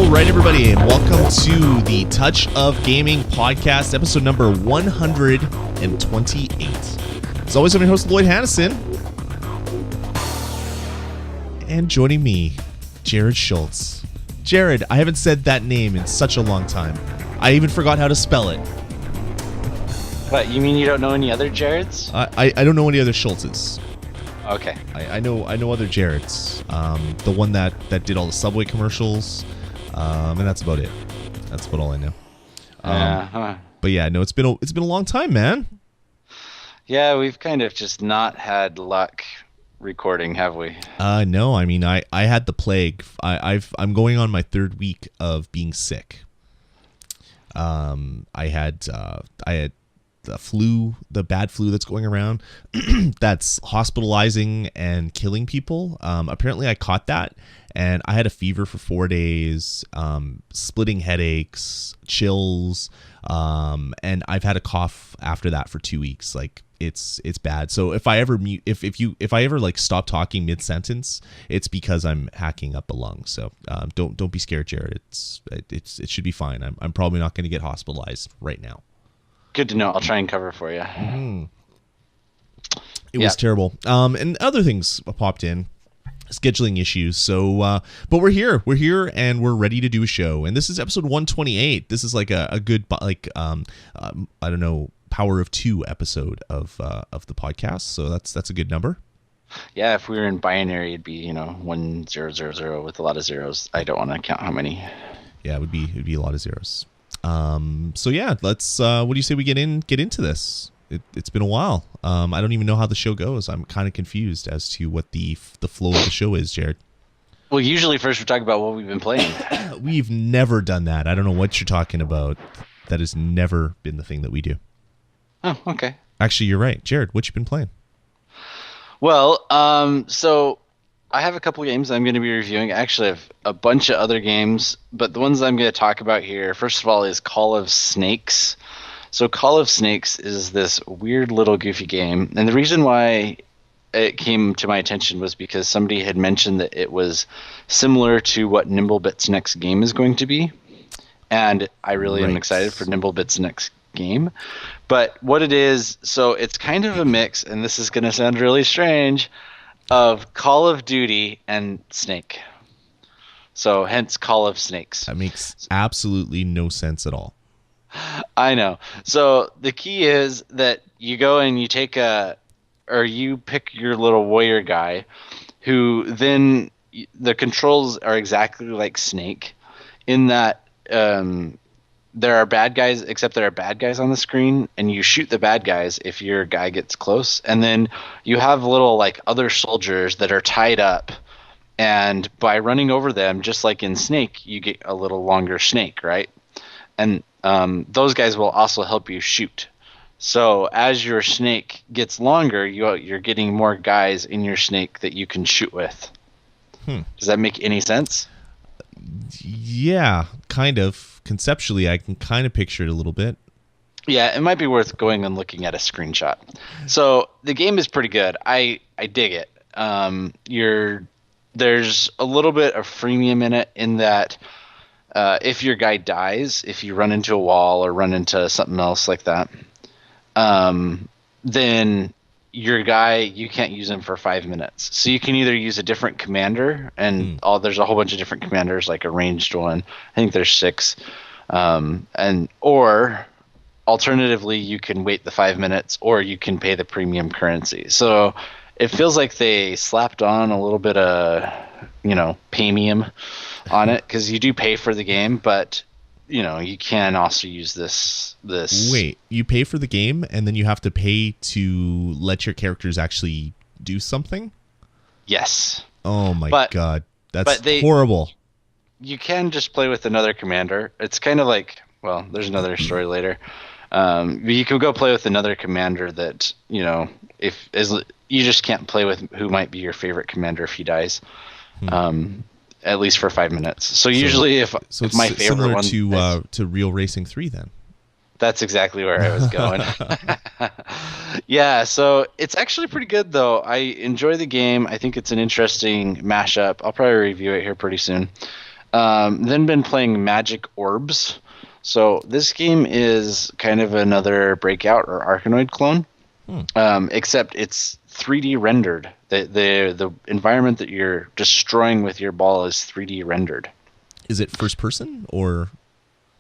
All right, everybody, and welcome to the Touch of Gaming podcast, episode number 128. As always, I'm your host, Lloyd Hannison. And joining me, Jared Schultz. Jared, I haven't said that name in such a long time. I even forgot how to spell it. What, you mean you don't know any other Jareds? I don't know any other Schultzes. Okay. I know other Jareds. The one that did all the Subway commercials. And that's about it. That's about all I know. But yeah, no, it's been a long time, man. Yeah, we've kind of just not had luck recording, have we? No, I mean I had the plague. I'm going on my third week of being sick. I had the flu, the bad flu that's going around, that's hospitalizing and killing people. Apparently I caught that. And I had a fever for 4 days, splitting headaches, chills, and I've had a cough after that for 2 weeks. Like it's bad. So if I ever like stop talking mid sentence, it's because I'm hacking up a lung. So don't be scared, Jared. It should be fine. I'm probably not going to get hospitalized right now. Good to know. I'll try and cover for you. Mm-hmm. It was terrible. And other things popped in. Scheduling issues, so but we're here and we're ready to do a show, and this is episode 128. This is like a good like I don't know, power of 2 episode of the podcast, so that's a good number. Yeah, if we were in binary, it'd be 1000 with a lot of zeros. I don't want to count how many. Yeah, it'd be a lot of zeros. So yeah, let's what do you say we get into this? It's been a while. I don't even know how the show goes. I'm kind of confused as to what the flow of the show is, Jared. Well, usually first we talk about what we've been playing. We've never done that. I don't know what you're talking about. That has never been the thing that we do. Oh, okay. Actually, you're right. Jared, what you been playing? Well, so I have a couple games I'm going to be reviewing. Actually, I have a bunch of other games, but the ones I'm going to talk about here, first of all, is Call of Snakes. So Call of Snakes is this weird little goofy game, and the reason why it came to my attention was because somebody had mentioned that it was similar to what Nimblebit's next game is going to be, and I really am excited for Nimblebit's next game. But what it is, so it's kind of a mix, and this is going to sound really strange, of Call of Duty and Snake. So hence Call of Snakes. That makes absolutely no sense at all. I know. So the key is that you go and you you pick your little warrior guy, who then the controls are exactly like Snake, in that there are bad guys, except there are bad guys on the screen, and you shoot the bad guys if your guy gets close, and then you have little like other soldiers that are tied up, and by running over them, just like in Snake, you get a little longer snake, right? And those guys will also help you shoot. So as your snake gets longer, you're getting more guys in your snake that you can shoot with. Does that make any sense? Yeah, kind of. Conceptually, I can kind of picture it a little bit. Yeah, it might be worth going and looking at a screenshot. So the game is pretty good. I dig it. There's a little bit of freemium in it, in that if your guy dies, if you run into a wall or run into something else like that, then your guy, you can't use him for 5 minutes. So you can either use a different commander, and there's a whole bunch of different commanders, like a ranged one. I think there's 6. Or alternatively, you can wait the 5 minutes, or you can pay the premium currency. So it feels like they slapped on a little bit of, premium on it, because you do pay for the game, but you can also use this. Wait, you pay for the game and then you have to pay to let your characters actually do something? Yes. Oh my god, that's horrible. You can just play with another commander. It's kind of like, well, there's another story later. But you can go play with another commander that you just can't play with who might be your favorite commander if he dies. At least for 5 minutes. So usually, if my favorite one, similar to Real Racing 3, then. That's exactly where I was going. Yeah, so it's actually pretty good, though. I enjoy the game. I think it's an interesting mashup. I'll probably review it here pretty soon. Then been playing Magic Orbs. So this game is kind of another Breakout or Arkanoid clone, except it's 3D rendered. The environment that you're destroying with your ball is 3D rendered. Is it first person or?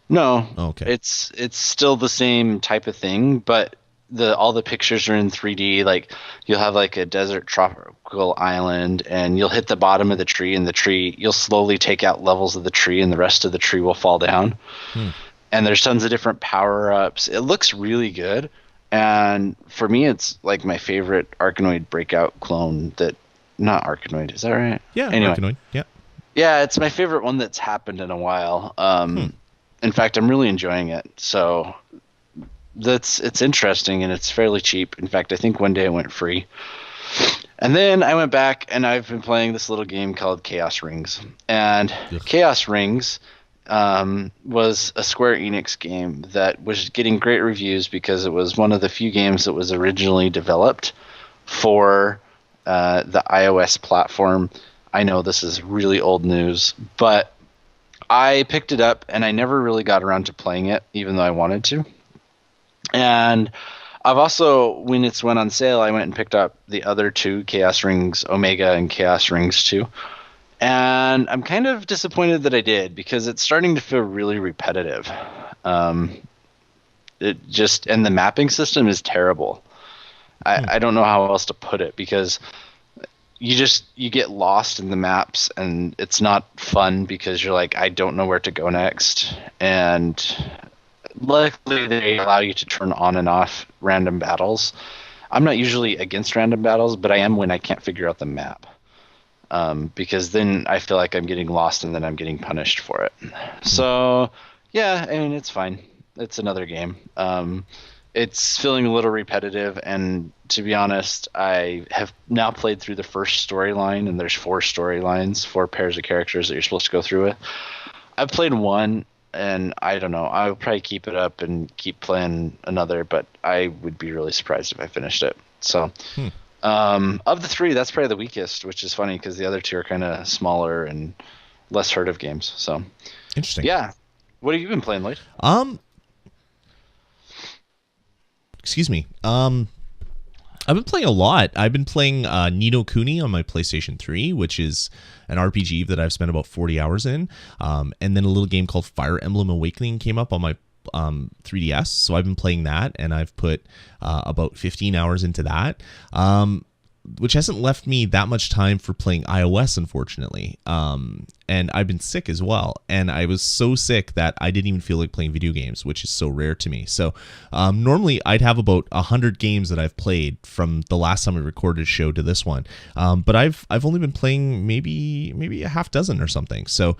No. Oh, okay. It's still the same type of thing, but all the pictures are in 3D. Like you'll have like a desert tropical island, and you'll hit the bottom of the tree, and the tree you'll slowly take out levels of the tree, and the rest of the tree will fall down. And there's tons of different power-ups. It looks really good. And for me, it's like my favorite Arkanoid Breakout clone not Arkanoid, is that right? Yeah, anyway. Arkanoid, yeah. Yeah, it's my favorite one that's happened in a while. In fact, I'm really enjoying it. So it's interesting, and it's fairly cheap. In fact, I think one day it went free. And then I went back, and I've been playing this little game called Chaos Rings. And Chaos Rings was a Square Enix game that was getting great reviews because it was one of the few games that was originally developed for the iOS platform. I know this is really old news, but I picked it up and I never really got around to playing it, even though I wanted to. And I've also, when it's went on sale, I went and picked up the other two, Chaos Rings Omega and Chaos Rings 2. And I'm kind of disappointed that I did, because it's starting to feel really repetitive. And the mapping system is terrible. I don't know how else to put it, because you get lost in the maps, and it's not fun because you're like, I don't know where to go next. And luckily they allow you to turn on and off random battles. I'm not usually against random battles, but I am when I can't figure out the map. Because then I feel like I'm getting lost, and then I'm getting punished for it. So, yeah, I mean, it's fine. It's another game. It's feeling a little repetitive, and to be honest, I have now played through the first storyline, and there's 4 storylines, 4 pairs of characters that you're supposed to go through with. I've played one, and I don't know. I'll probably keep it up and keep playing another, but I would be really surprised if I finished it. So... of the 3, that's probably the weakest, which is funny because the other 2 are kind of smaller and less heard of games. So interesting. Yeah. What have you been playing, Lloyd? Excuse me. I've been playing a lot. I've been playing Ni no Kuni on my PlayStation 3, which is an RPG that I've spent about 40 hours in. And then a little game called Fire Emblem Awakening came up on my 3DS, so I've been playing that, and I've put about 15 hours into that, which hasn't left me that much time for playing iOS, unfortunately. And I've been sick as well, and I was so sick that I didn't even feel like playing video games, which is so rare to me. So normally I'd have about 100 games that I've played from the last time I recorded a show to this one, but I've only been playing maybe a half dozen or something. So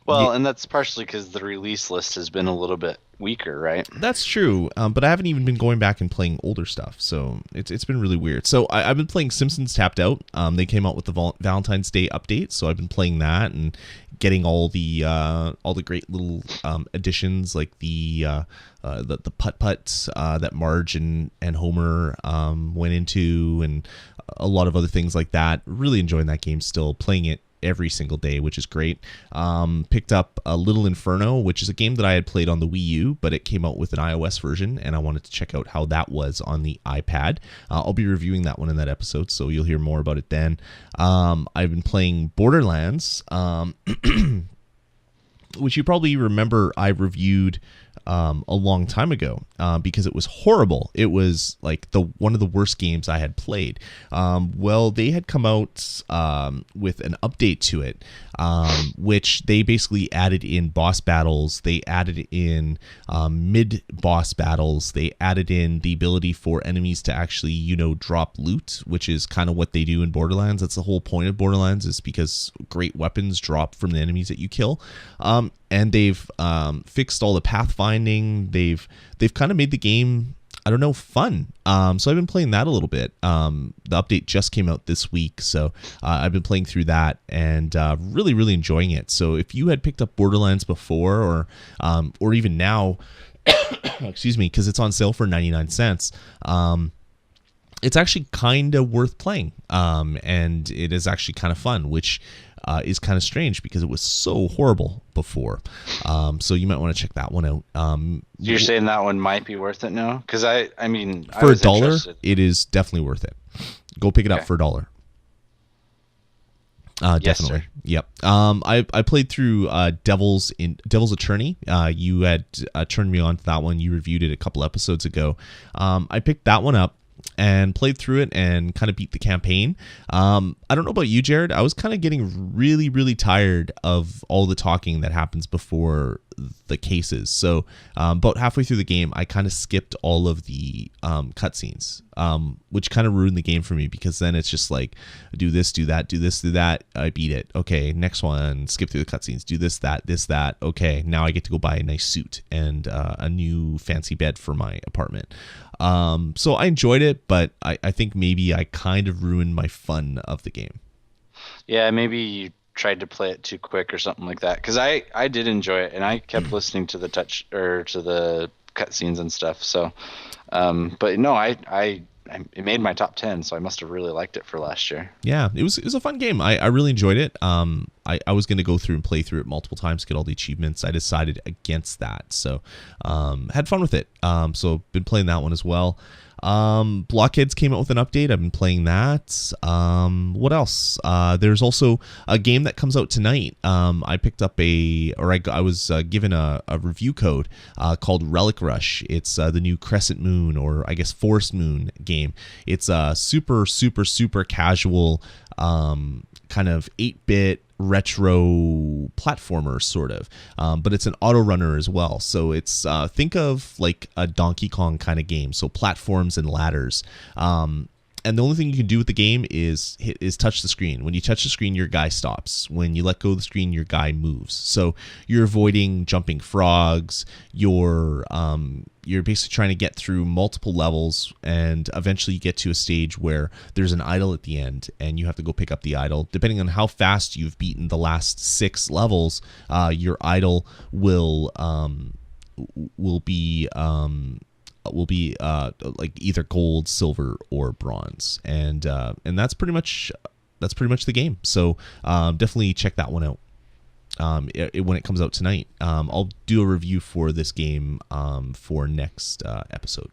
well, and that's partially because the release list has been a little bit weaker, right? That's true, but I haven't even been going back and playing older stuff, so it's been really weird. So I've been playing Simpsons Tapped Out. They came out with the Valentine's Day update, so I've been playing that and getting all the great little additions, like the putt-putts that Marge and Homer went into, and a lot of other things like that. Really enjoying that game still, playing it every single day, which is great. Picked up a Little Inferno, which is a game that I had played on the Wii U, but it came out with an iOS version, and I wanted to check out how that was on the iPad. I'll be reviewing that one in that episode, so you'll hear more about it then. I've been playing Borderlands, which you probably remember I reviewed a long time ago, because it was horrible. It was like one of the worst games I had played. Well, they had come out with an update to it, which they basically added in boss battles. They added in mid-boss battles. They added in the ability for enemies to actually, drop loot, which is kind of what they do in Borderlands. That's the whole point of Borderlands, is because great weapons drop from the enemies that you kill. And they've fixed all the pathfinding. They've kind of made the game, I don't know, fun. So I've been playing that a little bit. The update just came out this week, so I've been playing through that and really, really enjoying it. So if you had picked up Borderlands before, or even now, excuse me, because it's on sale for 99 cents, it's actually kind of worth playing, and it is actually kind of fun, which is kind of strange because it was so horrible before. So you might want to check that one out. You're saying that one might be worth it now? Because I mean, for I was $1, interested. it is definitely worth it. Go pick it up for $1. Yes, Definitely. sir. Yep. I played through Devil's Attorney. You had turned me on to that one. You reviewed it a couple episodes ago. I picked that one up and played through it and kind of beat the campaign. I don't know about you, Jared. I was kind of getting really, really tired of all the talking that happens before the cases. So about halfway through the game, I kind of skipped all of the cutscenes, which kind of ruined the game for me, because then it's just like, do this, do that, do this, do that. I beat it. Okay, next one, skip through the cutscenes. Do this, that, this, that. Okay, now I get to go buy a nice suit and a new fancy bed for my apartment. So I enjoyed it, but I think maybe I kind of ruined my fun of the game. Yeah, maybe you tried to play it too quick or something like that. Because I did enjoy it, and I kept listening to the to the cutscenes and stuff. So, but no, it made my top 10, so I must have really liked it for last year. Yeah, it was a fun game. I really enjoyed it. I was going to go through and play through it multiple times, get all the achievements. I decided against that, so had fun with it. So been playing that one as well. Blockheads came out with an update. I've been playing that. What else? There's also a game that comes out tonight. I picked up I was given a review code called Relic Rush. It's the new Crescent Moon, or I guess Forest Moon game. It's a super, super, super casual kind of 8-bit retro platformer sort of, but it's an auto runner as well. So it's think of like a Donkey Kong kind of game, so platforms and ladders. And the only thing you can do with the game is touch the screen. When you touch the screen, your guy stops. When you let go of the screen, your guy moves. So you're avoiding jumping frogs. You're basically trying to get through multiple levels, and eventually you get to a stage where there's an idol at the end, and you have to go pick up the idol. Depending on how fast you've beaten the last 6 levels, your idol will be like either gold, silver, or bronze, and that's pretty much the game. So definitely check that one out when it comes out tonight. I'll do a review for this game for next episode.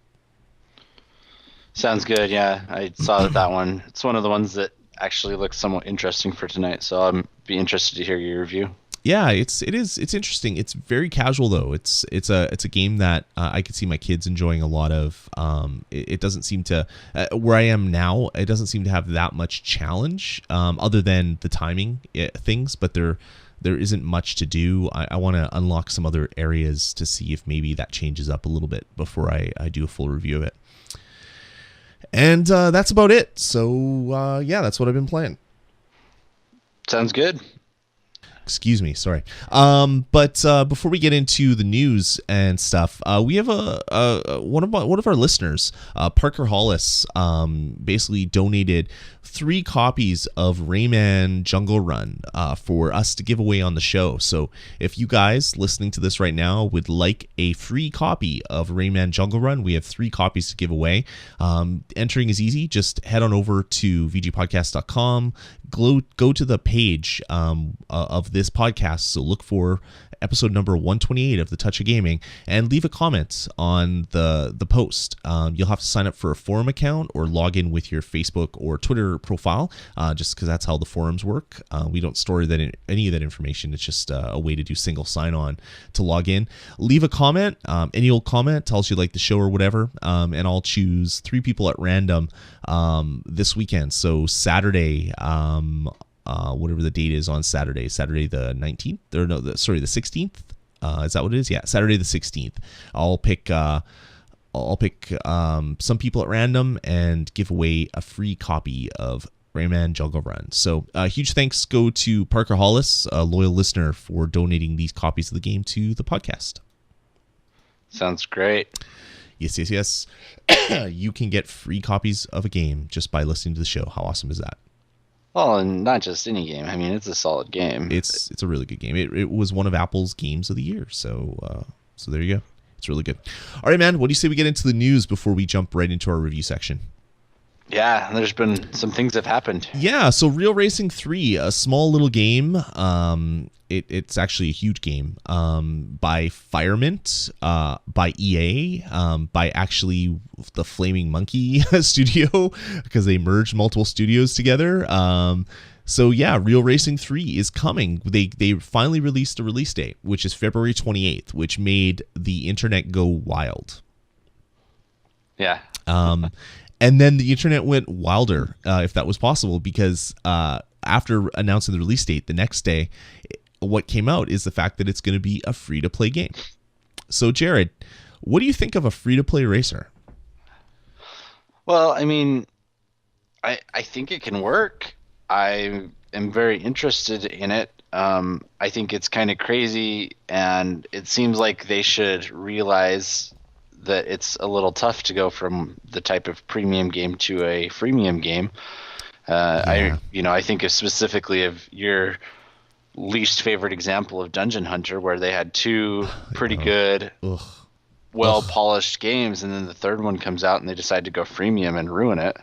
Sounds good. Yeah, I saw that one. It's one of the ones that actually looks somewhat interesting for tonight, so I'll be interested to hear your review. Yeah, it's interesting. It's very casual though. It's a game that I could see my kids enjoying a lot of. It doesn't seem to where I am now. It doesn't seem to have that much challenge other than the timing things. But there isn't much to do. I want to unlock some other areas to see if maybe that changes up a little bit before I do a full review of it. And that's about it. So yeah, that's what I've been playing. Sounds good. Excuse me, sorry. But before we get into the news and stuff, we have one of our listeners, Parker Hollis, basically donated 3 copies of Rayman Jungle Run for us to give away on the show. So if you guys listening to this right now would like a free copy of Rayman Jungle Run, we have 3 copies to give away. Entering is easy. Just head on over to vgpodcast.com. Go to the page of this podcast. So look for episode number 128 of the Touch of Gaming and leave a comment on the post. You'll have to sign up for a forum account or log in with your Facebook or Twitter profile, just because that's how the forums work. We don't store any of that information. It's just a way to do single sign-on to log in. Leave a comment. Any old comment, tell us you like the show or whatever, and I'll choose 3 people at random this weekend. So Saturday, whatever the date is on Saturday the 19th, or no, the 16th. Is that what it is? Yeah, Saturday the 16th. I'll pick some people at random and give away a free copy of Rayman Jungle Run. So huge thanks go to Parker Hollis, a loyal listener, for donating these copies of the game to the podcast. Sounds great. Yes. You can get free copies of a game just by listening to the show. How awesome is that? Well, and not just any game. I mean, it's a solid game. It's a really good game. It was one of Apple's games of the year. So there you go. It's really good. All right, man. What do you say we get into the news before we jump right into our review section? Yeah, there's been some things have happened. Yeah, so Real Racing 3, a small little game. It's actually a huge game by Firemint, by EA, by actually the Flaming Monkey studio, because they merged multiple studios together. So yeah, Real Racing 3 is coming. They finally released a release date, which is February 28th, which made the internet go wild. Yeah. And then the internet went wilder, if that was possible, because after announcing the release date, the next day, what came out is the fact that it's going to be a free-to-play game. So, Jared, what do you think of a free-to-play racer? Well, I mean, I think it can work. I am very interested in it. I think it's kind of crazy, and it seems like they should realize that it's a little tough to go from the type of premium game to a freemium game. Yeah. I think of specifically of your least favorite example of Dungeon Hunter, where they had two pretty good, Ugh. well polished games, and then the third one comes out and they decide to go freemium and ruin it.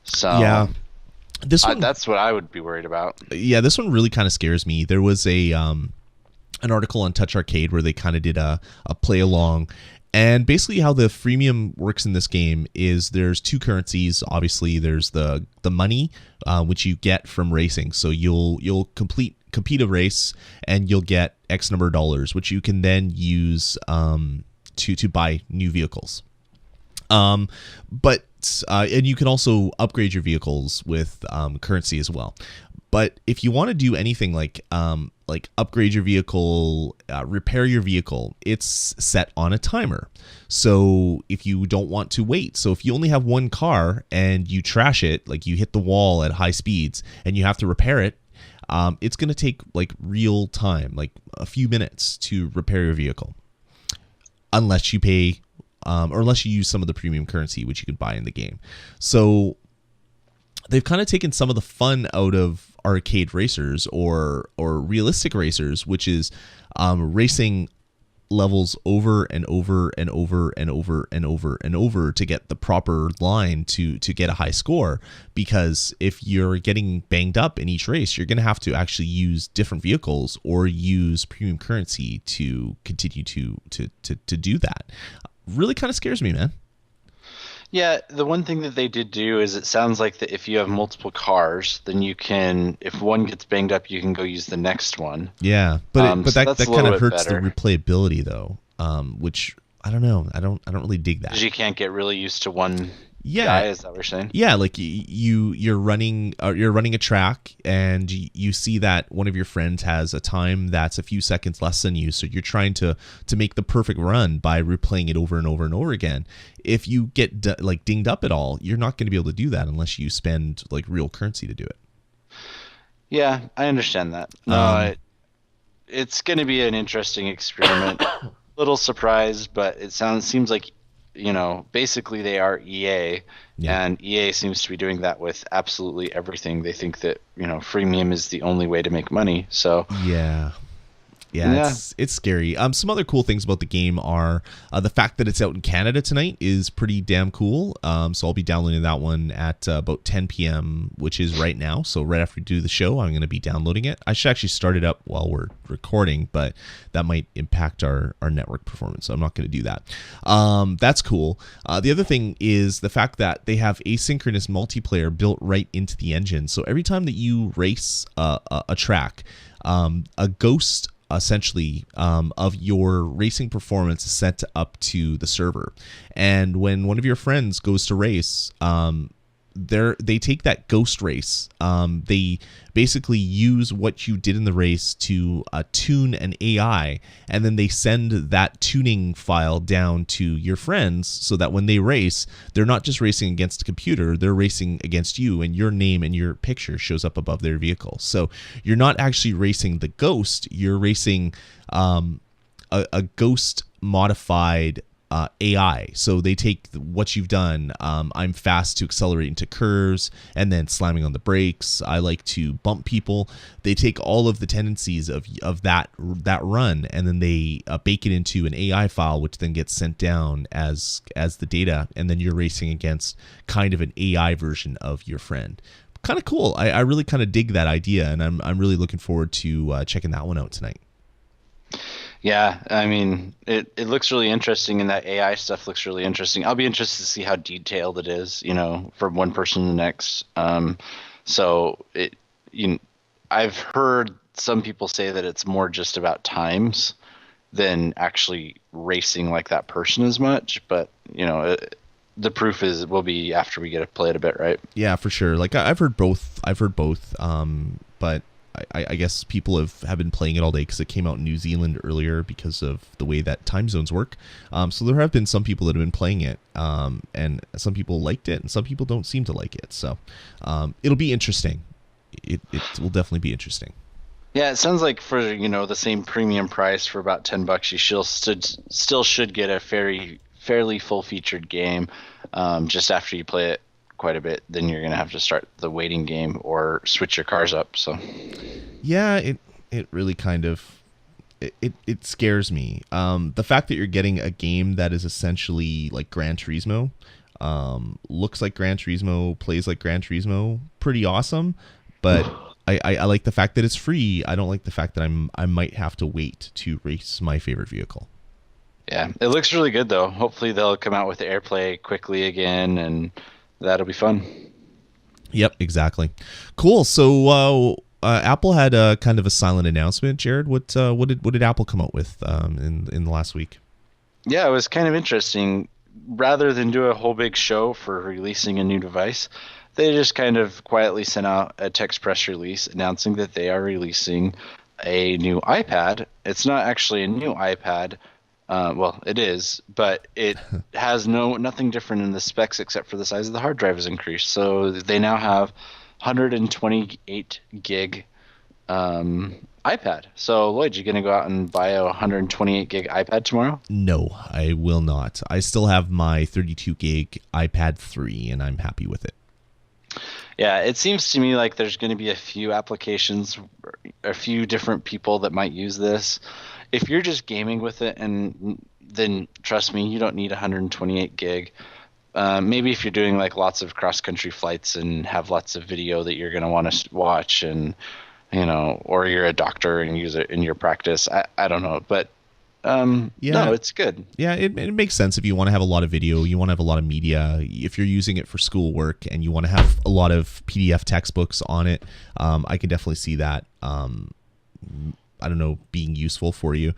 So Yeah. This one, that's what I would be worried about. yeah, this one really kind of scares me. There was an article on Touch Arcade where they kind of did a play along. And basically how the freemium works in this game is there's two currencies. Obviously, there's the money, which you get from racing. So you'll compete a race and you'll get X number of dollars, which you can then use to buy new vehicles. But and you can also upgrade your vehicles with currency as well. But if you want to do anything like upgrade your vehicle, repair your vehicle, it's set on a timer. So if you don't want to wait, so if you only have one car and you trash it, like you hit the wall at high speeds and you have to repair it, it's going to take like real time, like a few minutes to repair your vehicle, unless you pay or unless you use some of the premium currency, which you can buy in the game. So they've kind of taken some of the fun out of arcade racers or realistic racers, which is racing levels over and over and over and over and over and over to get the proper line to get a high score. Because if you're getting banged up in each race, you're going to have to actually use different vehicles or use premium currency to continue to do that. Really kind of scares me, man. Yeah, the one thing that they did do is it sounds like that if you have multiple cars, then you can, if one gets banged up, you can go use the next one. Yeah, but So that that's a kind little of bit hurts better. the replayability though, which I don't know. I don't really dig that. Because you can't get really used to one Yeah, guy, is that what you're saying? yeah, like you're running a track and you see that one of your friends has a time that's a few seconds less than you, so you're trying to make the perfect run by replaying it over and over and over again. If you get like dinged up at all, you're not going to be able to do that unless you spend like real currency to do it. Yeah, I understand that. It's going to be an interesting experiment. Little surprised, but seems like, basically they are EA, Yeah. and EA seems to be doing that with absolutely everything. They think that, freemium is the only way to make money. So, Yeah. Yeah, yeah. it's scary. Some other cool things about the game are the fact that it's out in Canada tonight is pretty damn cool. So I'll be downloading that one at about 10 p.m., which is right now. So right after we do the show, I'm going to be downloading it. I should actually start it up while we're recording, but that might impact our network performance. So I'm not going to do that. That's cool. The other thing is the fact that they have asynchronous multiplayer built right into the engine. So every time that you race a track, a ghost essentially of your racing performance is set up to the server, and when one of your friends goes to race, they take that ghost race. They basically use what you did in the race to tune an AI, and then they send that tuning file down to your friends so that when they race, they're not just racing against a computer, they're racing against you, and your name and your picture shows up above their vehicle. So you're not actually racing the ghost, you're racing a ghost modified AI. So they take what you've done. I'm fast to accelerate into curves and then slamming on the brakes. I like to bump people. They take all of the tendencies of that run, and then they bake it into an AI file, which then gets sent down as the data, and then you're racing against kind of an AI version of your friend. Kind of cool. I really kind of dig that idea, and I'm really looking forward to checking that one out tonight. Yeah, I mean, it looks really interesting, and that AI stuff looks really interesting. I'll be interested to see how detailed it is, from one person to the next. I've heard some people say that it's more just about times than actually racing like that person as much, but the proof will be after we get to play it a bit, right? Yeah, for sure. Like I've heard both. But I guess people have been playing it all day because it came out in New Zealand earlier because of the way that time zones work. So there have been some people that have been playing it, and some people liked it, and some people don't seem to like it. So it'll be interesting. It will definitely be interesting. Yeah, it sounds like for the same premium price for about $10, you still should get a fairly full-featured game. Just after you play it quite a bit, then you're gonna have to start the waiting game or switch your cars up. So yeah, it really kind of it scares me. The fact that you're getting a game that is essentially like Gran Turismo, looks like Gran Turismo, plays like Gran Turismo, pretty awesome. But I like the fact that it's free. I don't like the fact that I might have to wait to race my favorite vehicle. Yeah, it looks really good though. Hopefully they'll come out with AirPlay quickly again, and that'll be fun. Yep, exactly. Cool. So Apple had a kind of a silent announcement. Jared, what did Apple come out with in the last week? Yeah, it was kind of interesting. Rather than do a whole big show for releasing a new device, they just kind of quietly sent out a text press release announcing that they are releasing a new iPad. It's not actually a new iPad. Well, it is, but it has nothing different in the specs except for the size of the hard drive is increased. So they now have 128 gig iPad. So Lloyd, you gonna go out and buy a 128 gig iPad tomorrow? No, I will not. I still have my 32 gig iPad 3, and I'm happy with it. Yeah, it seems to me like there's going to be a few applications, a few different people that might use this. If you're just gaming with it, and then trust me, you don't need 128 gig. Maybe if you're doing like lots of cross-country flights and have lots of video that you're going to want to watch, and or you're a doctor and use it in your practice. I don't know, but no, it's good. Yeah, it makes sense if you want to have a lot of video, you want to have a lot of media. If you're using it for schoolwork and you want to have a lot of PDF textbooks on it, I can definitely see that. I don't know, being useful for you.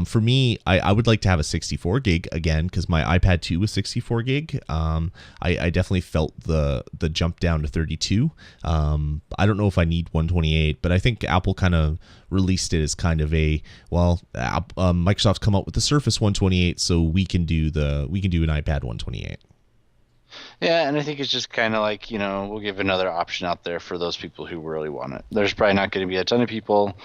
For me, I would like to have a 64 gig again, because my iPad 2 was 64 gig. I definitely felt the jump down to 32. I don't know if I need 128, but I think Apple kind of released it as kind of Microsoft's come out with the Surface 128, so we can do an iPad 128. Yeah, and I think it's just kind of like, we'll give another option out there for those people who really want it. There's probably not going to be a ton of people.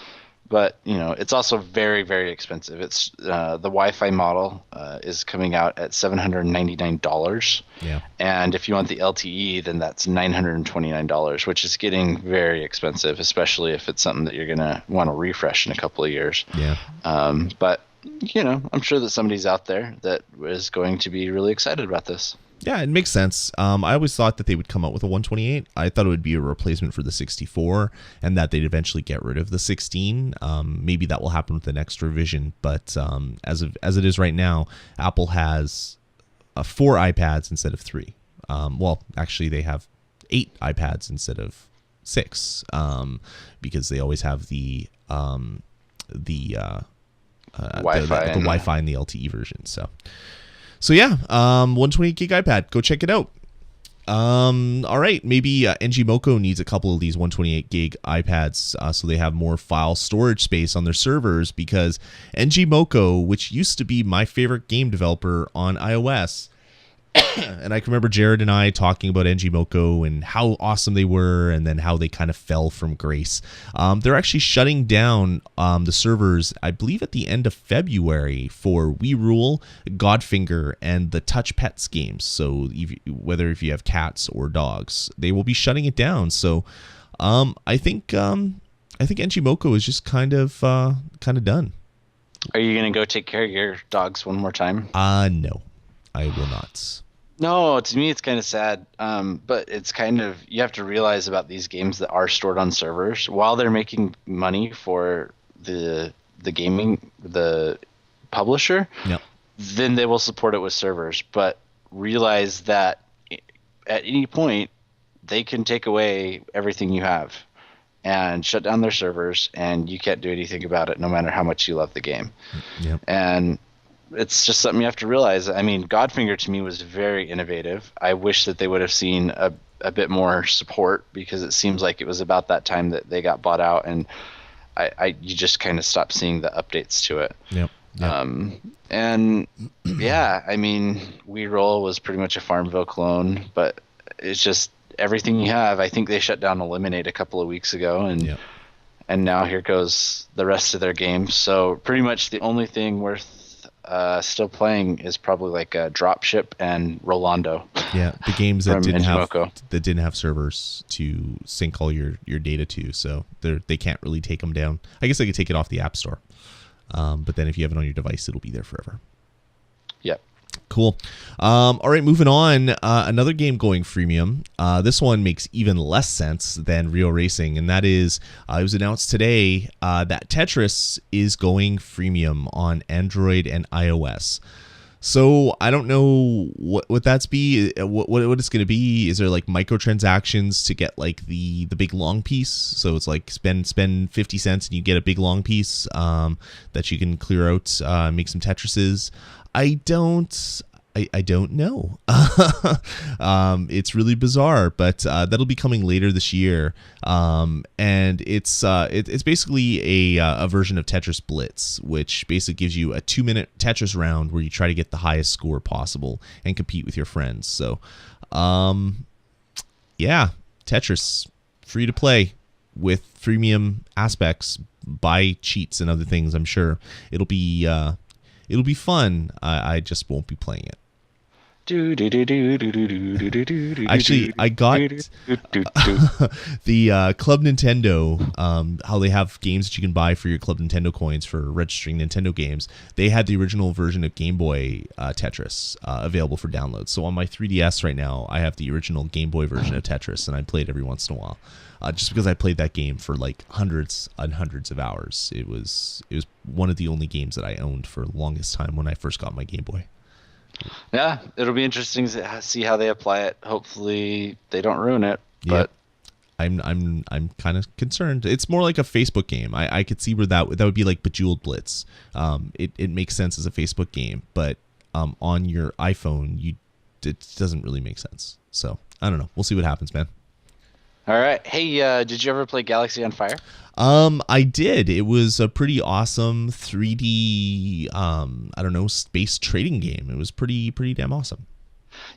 But, it's also very, very expensive. It's the Wi-Fi model is coming out at $799. Yeah. And if you want the LTE, then that's $929, which is getting very expensive, especially if it's something that you're going to want to refresh in a couple of years. Yeah. But, I'm sure that somebody's out there that is going to be really excited about this. Yeah, it makes sense. I always thought that they would come out with a 128. I thought it would be a replacement for the 64, and that they'd eventually get rid of the 16. Maybe that will happen with the next revision. But as it is right now, Apple has 4 iPads instead of 3. Well, actually, they have 8 iPads instead of 6, because they always have the Wi-Fi and the LTE version. So yeah, 128 gig iPad. Go check it out. All right, maybe NGMOCO needs a couple of these 128 gig iPads so they have more file storage space on their servers, because NGMOCO, which used to be my favorite game developer on iOS, And I can remember Jared and I talking about NGMOCO and how awesome they were, and then how they kind of fell from grace. They're actually shutting down the servers, I believe, at the end of February for We Rule, Godfinger, and the Touch Pets games. So whether if you have cats or dogs, they will be shutting it down. So I think NGMOCO is just kind of done. Are you gonna go take care of your dogs one more time? No, I will not. No, to me it's kind of sad. But it's kind of, you have to realize about these games that are stored on servers, while they're making money for the publisher. Yep. Then they will support it with servers. But realize that at any point they can take away everything you have and shut down their servers, and you can't do anything about it no matter how much you love the game. Yep. And it's just something you have to realize. I mean, Godfinger to me was very innovative. I wish that they would have seen a bit more support, because it seems like it was about that time that they got bought out, and you just kind of stopped seeing the updates to it. Yep. And yeah, I mean, We Roll was pretty much a Farmville clone, but it's just everything you have. I think they shut down Eliminate a couple of weeks ago, and now here goes the rest of their games. So pretty much the only thing worth still playing is probably like Dropship and Rolando. Yeah, the games that NGMOCO. didn't have servers to sync all your data to, so they can't really take them down. I guess they could take it off the App Store, but then if you have it on your device, it'll be there forever. Yep. Cool. All right, moving on. Another game going freemium. This one makes even less sense than Real Racing, and that is it was announced today that Tetris is going freemium on Android and iOS. So I don't know what that's be. What it's going to be. Is there like microtransactions to get like the big long piece? So it's like spend 50 cents and you get a big long piece that you can clear out, make some Tetrises. I don't know. It's really bizarre, but that'll be coming later this year. And it's basically a version of Tetris Blitz, which basically gives you a 2-minute Tetris round where you try to get the highest score possible and compete with your friends. So, yeah, Tetris, free to play with freemium aspects, buy cheats and other things. I'm sure it'll be fun. I just won't be playing it. Actually, I got the Club Nintendo, how they have games that you can buy for your Club Nintendo coins for registering Nintendo games. They had the original version of Game Boy Tetris available for download. So on my 3DS right now, I have the original Game Boy version of Tetris, and I play it every once in a while. Just because I played that game for like hundreds and hundreds of hours. It was one of the only games that I owned for the longest time when I first got my Game Boy. Yeah, it'll be interesting to see how they apply it. Hopefully they don't ruin it. But I'm kind of concerned. It's more like a Facebook game. I could see where that would be like Bejeweled Blitz. It makes sense as a Facebook game, but on your iPhone, it doesn't really make sense. So I don't know. We'll see what happens, man. All right. Hey, did you ever play Galaxy on Fire? I did. It was a pretty awesome 3D, space trading game. It was pretty damn awesome.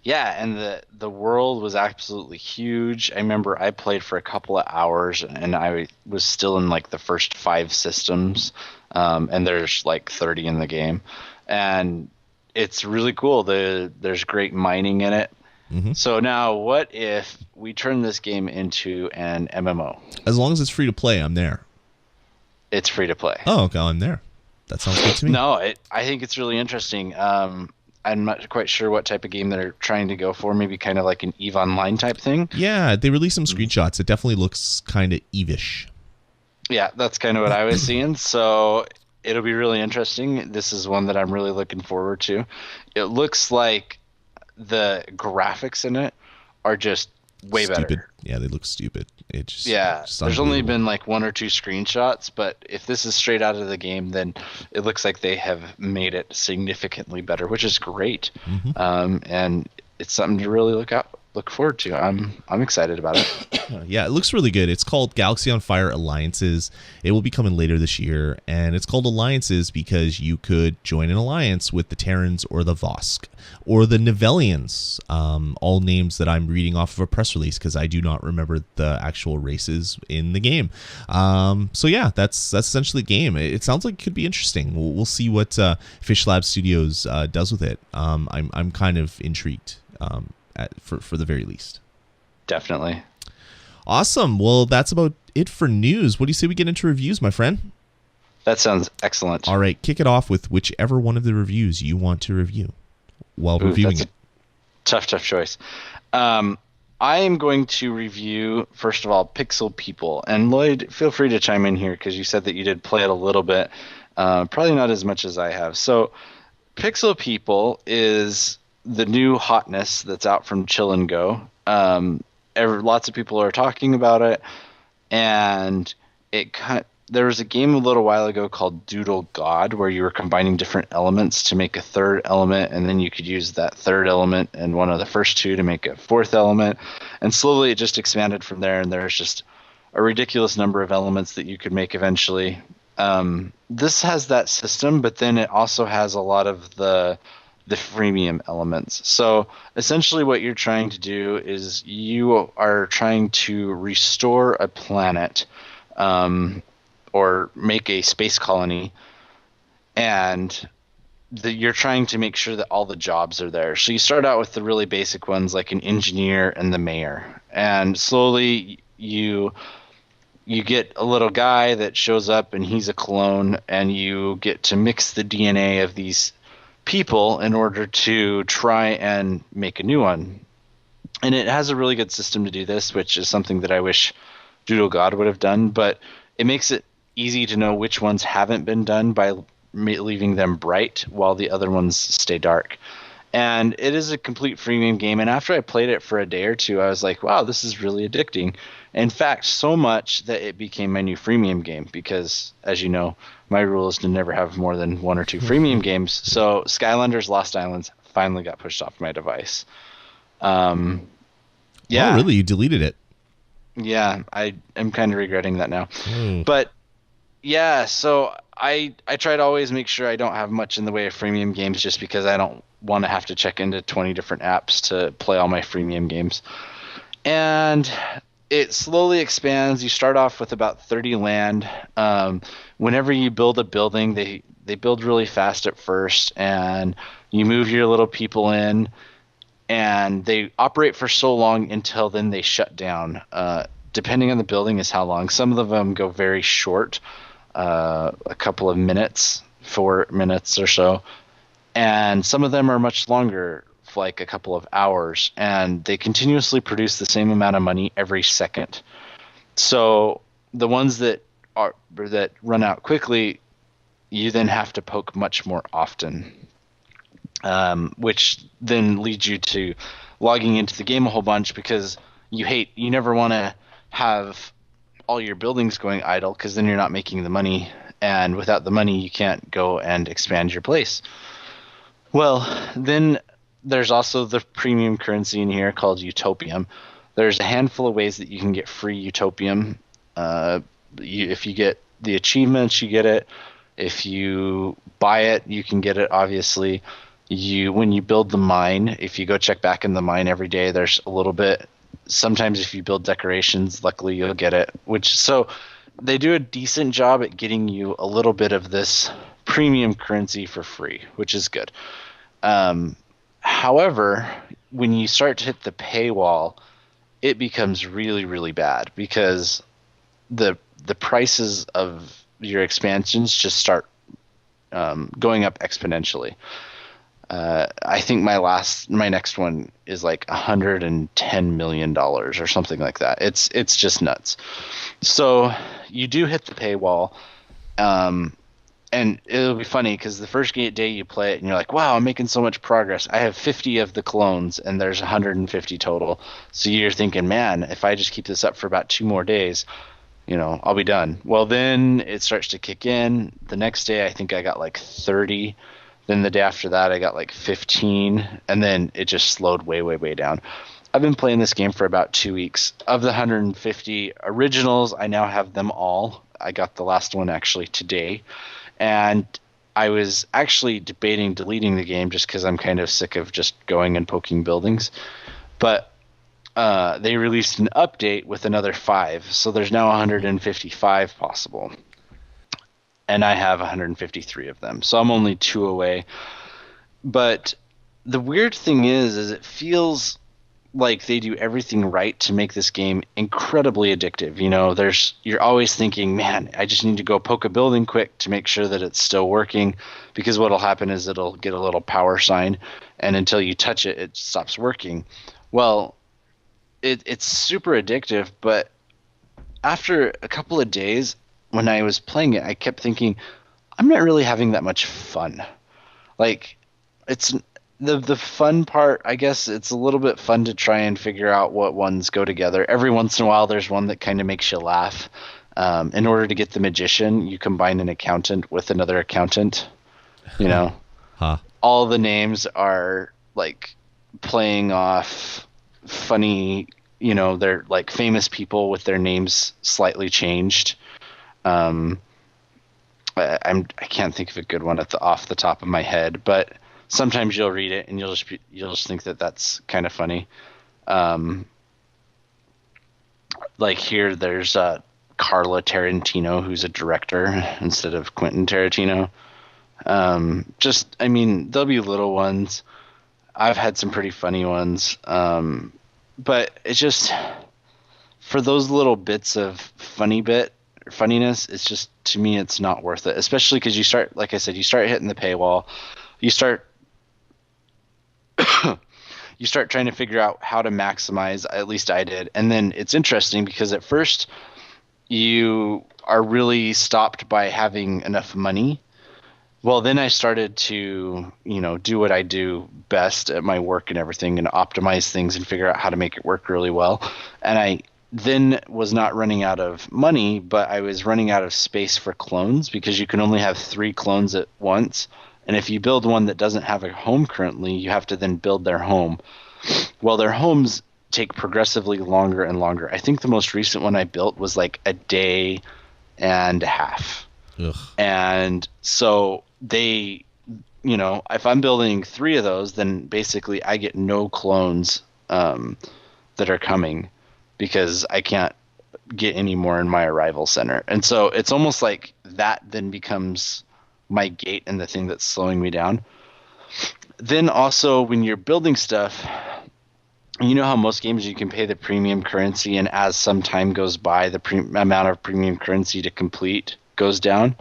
Yeah, and the world was absolutely huge. I remember I played for a couple of hours, and I was still in like the first 5 systems, and there's like 30 in the game, and it's really cool. There's great mining in it. Mm-hmm. So now, what if we turn this game into an MMO? As long as it's free to play, I'm there. It's free to play. Oh, okay, I'm there. That sounds good to me. No, I think it's really interesting. I'm not quite sure what type of game they're trying to go for. Maybe kind of like an EVE Online type thing. Yeah, they released some screenshots. It definitely looks kind of EVE-ish. Yeah, that's kind of what I was seeing. So it'll be really interesting. This is one that I'm really looking forward to. It looks like the graphics in it are just way better. Yeah, they look stupid. There's only been like 1 or 2 screenshots, but if this is straight out of the game, then it looks like they have made it significantly better, which is great. Mm-hmm. And it's something to really look forward to. I'm excited about it. Yeah, it looks really good. It's called Galaxy on Fire Alliances. It will be coming later this year, and it's called Alliances because you could join an alliance with the Terrans or the Vosk or the Nivellians, all names that I'm reading off of a press release because I do not remember the actual races in the game. So yeah, that's essentially the game. It sounds like it could be interesting. We'll see what Fish Lab Studios does with it. I'm kind of intrigued for the very least. Definitely. Awesome. Well, that's about it for news. What do you say we get into reviews, my friend? That sounds excellent. All right, kick it off with whichever one of the reviews you want to review while reviewing that's it. Tough choice. I am going to review, first of all, Pixel People. And Lloyd, feel free to chime in here because you said that you did play it a little bit. Probably not as much as I have. So Pixel People is the new hotness that's out from Chill and Go. Lots of people are talking about it, and there was a game a little while ago called Doodle God where you were combining different elements to make a third element, and then you could use that third element and one of the first two to make a fourth element, and slowly it just expanded from there, and there's just a ridiculous number of elements that you could make eventually. This has that system, but then it also has a lot of the freemium elements. So essentially what you're trying to do is you are trying to restore a planet or make a space colony, and you're trying to make sure that all the jobs are there. So you start out with the really basic ones like an engineer and the mayor, and slowly you get a little guy that shows up and he's a clone, and you get to mix the DNA of these people in order to try and make a new one. And it has a really good system to do this, which is something that I wish Doodle God would have done, but it makes it easy to know which ones haven't been done by leaving them bright while the other ones stay dark. And it is a complete freemium game, and after I played it for a day or two, I was like, wow, this is really addicting. In fact, so much that it became my new freemium game because, as you know, my rule is to never have more than one or two freemium games. So Skylanders Lost Islands finally got pushed off my device. Yeah. Oh, really? You deleted it? Yeah, I am kind of regretting that now. But yeah, so I try to always make sure I don't have much in the way of freemium games just because I don't want to have to check into 20 different apps to play all my freemium games. And it slowly expands. You start off with about 30 land. Whenever you build a building, they build really fast at first, and you move your little people in, and they operate for so long until then they shut down. Depending on the building is how long. Some of them go very short, a couple of minutes, 4 minutes or so, and some of them are much longer, like a couple of hours, and they continuously produce the same amount of money every second. So the ones that run out quickly, you then have to poke much more often, which then leads you to logging into the game a whole bunch because you never want to have all your buildings going idle because then you're not making the money, and without the money you can't go and expand your place. Well, then there's also the premium currency in here called Utopium. There's a handful of ways that you can get free Utopium. If you get the achievements, you get it. If you buy it, you can get it, obviously. When you build the mine, if you go check back in the mine every day, there's a little bit. Sometimes if you build decorations, luckily you'll get it. So they do a decent job at getting you a little bit of this premium currency for free, which is good. However, when you start to hit the paywall, it becomes really, really bad because the prices of your expansions just start going up exponentially. I think my next one is like $110 million or something like that. It's just nuts. So you do hit the paywall, and it'll be funny because the first day you play it and you're like, wow, I'm making so much progress. I have 50 of the clones and there's 150 total. So you're thinking, man, if I just keep this up for about 2 more days, I'll be done. Well, then it starts to kick in. The next day, I think I got like 30. Then the day after that, I got like 15. And then it just slowed way, way, way down. I've been playing this game for about 2 weeks. Of the 150 originals, I now have them all. I got the last one actually today. And I was actually debating deleting the game just because I'm kind of sick of just going and poking buildings. But they released an update with another 5. So there's now 155 possible. And I have 153 of them. So I'm only 2 away. But the weird thing is it feels like they do everything right to make this game incredibly addictive. You know, you're always thinking, man, I just need to go poke a building quick to make sure that it's still working, because what'll happen is it'll get a little power sign, and until you touch it, it stops working. Well, it's super addictive, but after a couple of days when I was playing it, I kept thinking, I'm not really having that much fun. Like, it's the fun part, I guess it's a little bit fun to try and figure out what ones go together. Every once in a while, there's one that kind of makes you laugh. In order to get the magician, you combine an accountant with another accountant. You know, all the names are like playing off funny. You know, they're like famous people with their names slightly changed. I can't think of a good one off the top of my head, but sometimes you'll read it and you'll just think that that's kind of funny. Like here, there's Carla Tarantino, who's a director instead of Quentin Tarantino. I mean, there'll be little ones. I've had some pretty funny ones. But it's just, for those little bits of funniness, it's just, to me, it's not worth it. Especially because you start, like I said, you start hitting the paywall. You start trying to figure out how to maximize, at least I did. And then it's interesting because at first you are really stopped by having enough money. Well, then I started to, do what I do best at my work and everything, and optimize things and figure out how to make it work really well. And I then was not running out of money, but I was running out of space for clones, because you can only have 3 clones at once. And if you build one that doesn't have a home currently, you have to then build their home. Well, their homes take progressively longer and longer. I think the most recent one I built was like a day and a half. Ugh. And so they, if I'm building 3 of those, then basically I get no clones that are coming, because I can't get any more in my arrival center. And so it's almost like that then becomes my gate and the thing that's slowing me down. Then also, when you're building stuff, you know how most games you can pay the premium currency, and as some time goes by, the amount of premium currency to complete goes down?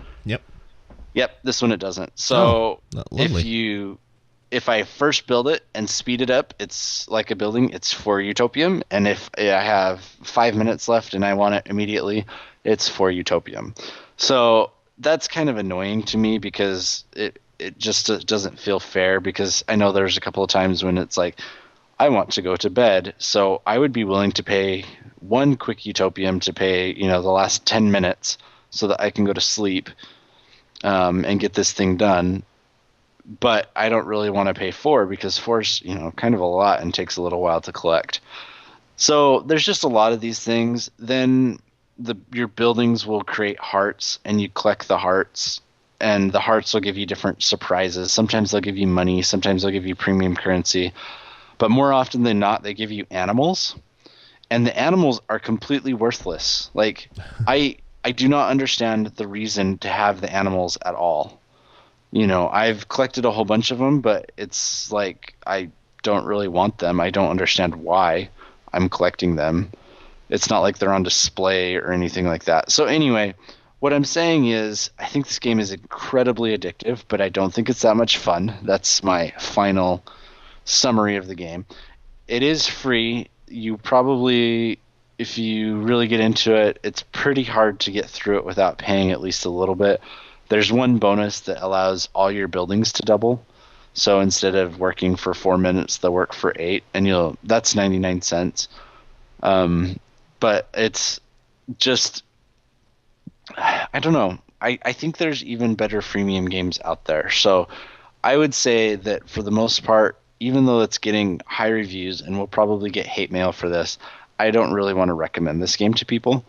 Yep, this one it doesn't. So if I first build it and speed it up, it's like a building, it's 4 Utopium. And if I have 5 minutes left and I want it immediately, it's 4 Utopium. So that's kind of annoying to me, because it just doesn't feel fair, because I know there's a couple of times when it's like, I want to go to bed, so I would be willing to pay 1 quick Utopium to pay, the last 10 minutes so that I can go to sleep and get this thing done. But I don't really want to pay 4, because 4's, kind of a lot and takes a little while to collect. So there's just a lot of these things. Then your buildings will create hearts, and you collect the hearts, and the hearts will give you different surprises. Sometimes they'll give you money, sometimes they'll give you premium currency, but more often than not, they give you animals, and the animals are completely worthless. Like, I do not understand the reason to have the animals at all. I've collected a whole bunch of them, but it's like, I don't really want them. I don't understand why I'm collecting them. It's not like they're on display or anything like that. So anyway, what I'm saying is, I think this game is incredibly addictive, but I don't think it's that much fun. That's my final summary of the game. It is free. You probably, if you really get into it, it's pretty hard to get through it without paying at least a little bit. There's one bonus that allows all your buildings to double. So instead of working for 4 minutes, they'll work for 8, and that's 99 cents. But it's just, I don't know. I think there's even better freemium games out there. So I would say that for the most part, even though it's getting high reviews and we'll probably get hate mail for this, I don't really want to recommend this game to people.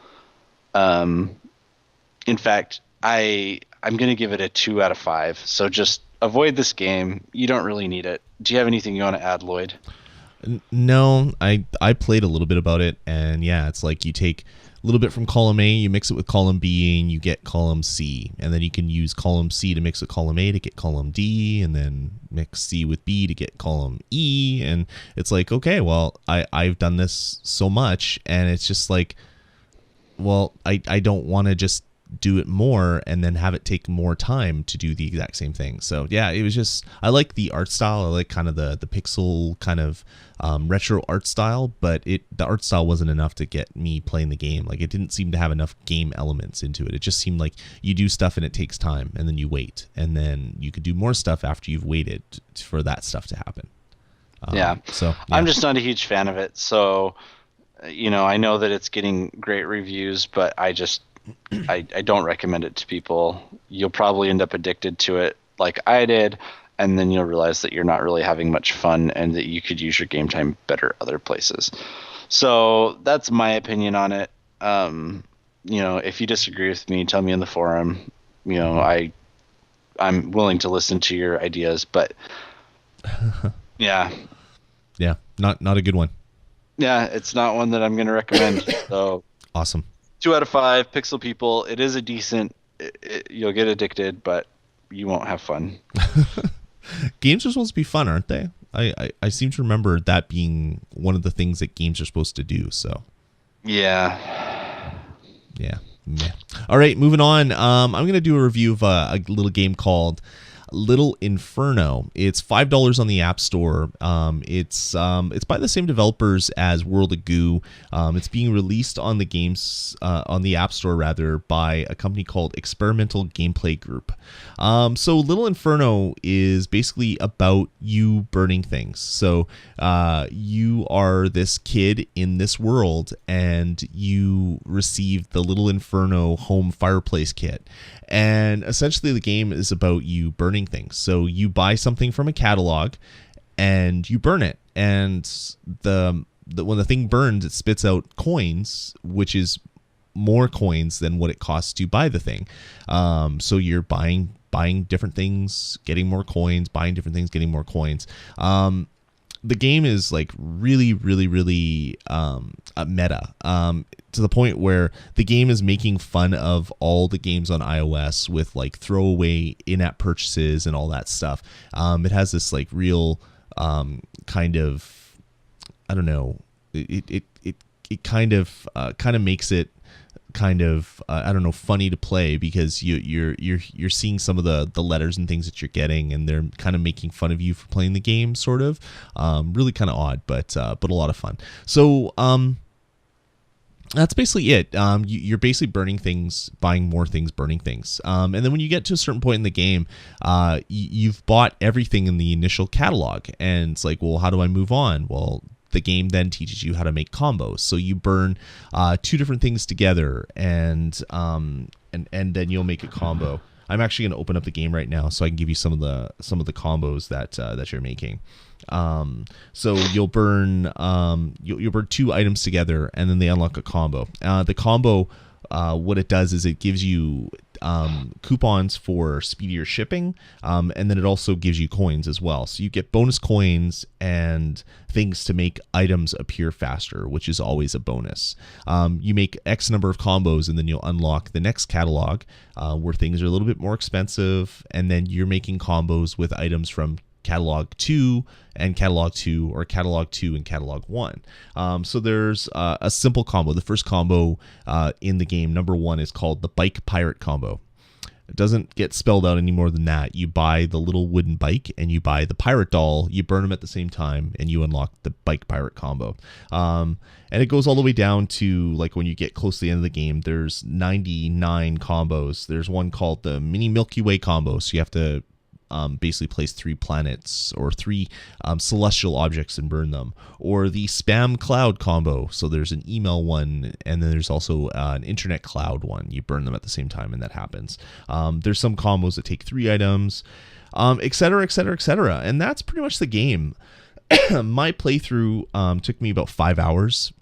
In fact, I'm going to give it a 2 out of 5. So just avoid this game. You don't really need it. Do you have anything you want to add, Lloyd? No, I played a little bit about it, and yeah, it's like you take a little bit from column A, you mix it with column B, and you get column C, and then you can use column C to mix with column A to get column D, and then mix C with B to get column E, and it's like, okay, well, I've done this so much, and it's just like, well, I don't want to just do it more and then have it take more time to do the exact same thing. So yeah, it was just, I like the art style. I like kind of the pixel kind of retro art style, but the art style wasn't enough to get me playing the game. Like, it didn't seem to have enough game elements into it. It just seemed like you do stuff and it takes time, and then you wait, and then you could do more stuff after you've waited for that stuff to happen. So yeah. I'm just not a huge fan of it. So, I know that it's getting great reviews, but I don't recommend it to people. You'll probably end up addicted to it like I did, and then you'll realize that you're not really having much fun and that you could use your game time better other places. So that's my opinion on it. If you disagree with me, tell me in the forum. I'm willing to listen to your ideas, but yeah. Yeah, not a good one. Yeah, it's not one that I'm going to recommend. So awesome. 2 out of 5, Pixel People. It is a decent. You'll get addicted, but you won't have fun. Games are supposed to be fun, aren't they? I seem to remember that being one of the things that games are supposed to do. So yeah. All right, moving on. I'm gonna do a review of a little game called Little Inferno. It's $5 on the App Store. It's by the same developers as World of Goo. It's being released on the App Store rather, by a company called Experimental Gameplay Group. So Little Inferno is basically about you burning things. So you are this kid in this world, and you receive the Little Inferno home fireplace kit. And essentially the game is about you burning things. So you buy something from a catalog and you burn it. And when the thing burns, it spits out coins, which is more coins than what it costs to buy the thing. So you're buying different things, getting more coins, buying different things, getting more coins. The game is like really, really, really meta, to the point where the game is making fun of all the games on iOS with like throwaway in-app purchases and all that stuff. It has this like real kind of, I don't know, it kind of makes it kind of I don't know, funny to play, because you're seeing some of the letters and things that you're getting, and they're kind of making fun of you for playing the game, sort of. Really kind of odd, but a lot of fun. So that's basically it. You're basically burning things, buying more things, burning things, and then when you get to a certain point in the game, you've bought everything in the initial catalog, and it's like, well, how do I move on? Well, the game then teaches you how to make combos. So you burn 2 different things together, and then you'll make a combo. I'm actually going to open up the game right now so I can give you some of the combos that you're making. So you'll burn you'll burn 2 items together, and then they unlock a combo. The combo, what it does is it gives you coupons for speedier shipping, and then it also gives you coins as well. So you get bonus coins and things to make items appear faster, which is always a bonus. You make X number of combos, and then you'll unlock the next catalog, where things are a little bit more expensive, and then you're making combos with items from catalog 2 and catalog 2, or catalog 2 and catalog 1. So there's a simple combo. The first combo in the game, number 1, is called the Bike Pirate combo. It doesn't get spelled out any more than that. You buy the little wooden bike and you buy the pirate doll, you burn them at the same time, and you unlock the Bike Pirate combo. And it goes all the way down to, like, when you get close to the end of the game, there's 99 combos. There's one called the Mini Milky Way combo. So you have to basically place 3 planets or 3 celestial objects and burn them. Or the Spam Cloud combo. So there's an email one, and then there's also an internet cloud one. You burn them at the same time, and that happens. There's some combos that take 3 items, etc., etc., etc. And that's pretty much the game. My playthrough took me about 5 hours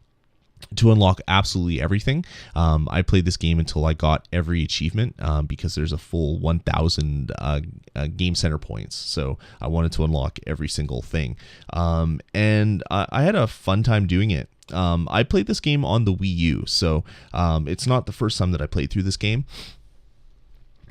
to unlock absolutely everything. I played this game until I got every achievement because there's a full 1,000 game center points. So I wanted to unlock every single thing. And I had a fun time doing it. I played this game on the Wii U, so it's not the first time that I played through this game.